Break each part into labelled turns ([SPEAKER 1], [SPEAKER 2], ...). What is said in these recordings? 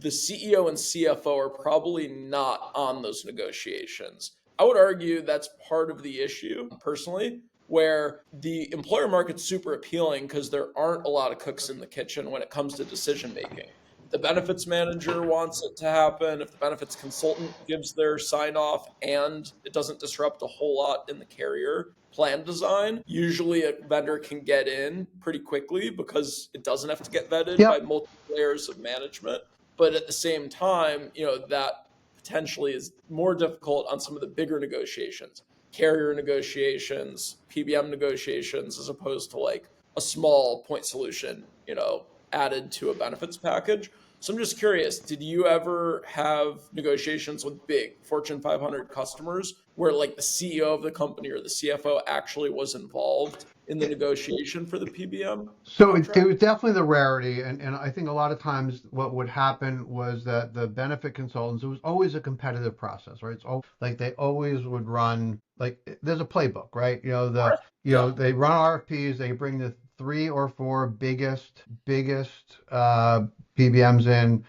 [SPEAKER 1] the CEO and CFO are probably not on those negotiations. I would argue that's part of the issue, personally, where the employer market's super appealing because there aren't a lot of cooks in the kitchen when it comes to decision making. The benefits manager wants it to happen. If the benefits consultant gives their sign off and it doesn't disrupt a whole lot in the carrier plan design, usually a vendor can get in pretty quickly because it doesn't have to get vetted by
[SPEAKER 2] Yep.
[SPEAKER 1] multiple layers of management. But at the same time, that potentially is more difficult on some of the bigger negotiations, carrier negotiations, PBM negotiations, as opposed to like a small point solution, added to a benefits package. So I'm just curious, did you ever have negotiations with big Fortune 500 customers where like the CEO of the company or the CFO actually was involved in the negotiation for the PBM
[SPEAKER 2] So it
[SPEAKER 1] contract?
[SPEAKER 2] was definitely the rarity, and I think a lot of times what would happen was that the benefit consultants, it was always a competitive process, right? It's like they always would run like there's a playbook, right?
[SPEAKER 1] Yeah.
[SPEAKER 2] They run RFPs, they bring the 3 or 4 biggest PBMs in.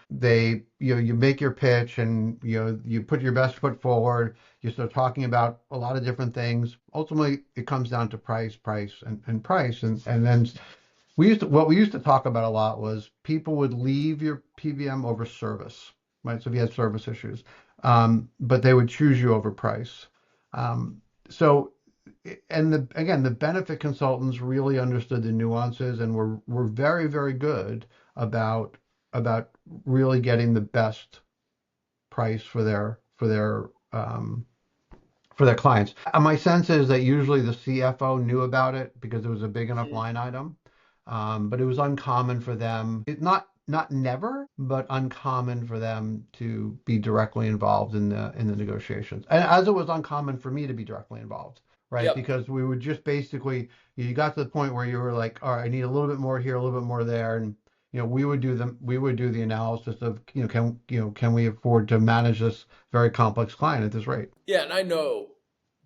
[SPEAKER 2] You make your pitch, and you put your best foot forward. You start talking about a lot of different things. Ultimately, it comes down to price, and price, and then what we used to talk about a lot was people would leave your PBM over service, right? So if you had service issues, but they would choose you over price. Um, so, again, the benefit consultants really understood the nuances and were very, very good about about really getting the best price for their clients. My sense is that usually the CFO knew about it because it was a big enough
[SPEAKER 1] Mhm.
[SPEAKER 2] line item, but it was uncommon for them. Not never, but uncommon for them to be directly involved in the negotiations. And as it was uncommon for me to be directly involved, right?
[SPEAKER 1] Yep.
[SPEAKER 2] Because we would just basically you got to the point where you were like, all right, I need a little bit more here, a little bit more there, and we would do the analysis of can we afford to manage this very complex client at this rate.
[SPEAKER 1] Yeah, and I know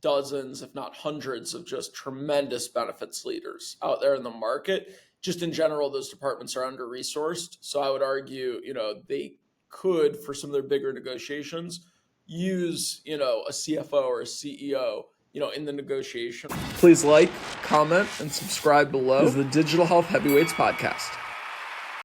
[SPEAKER 1] dozens, if not hundreds, of just tremendous benefits leaders out there in the market. Just in general, those departments are under resourced. So I would argue, they could, for some of their bigger negotiations, use, a CFO or a CEO, in the negotiation. Please like, comment, and subscribe below. This is the Digital Health Heavyweights Podcast.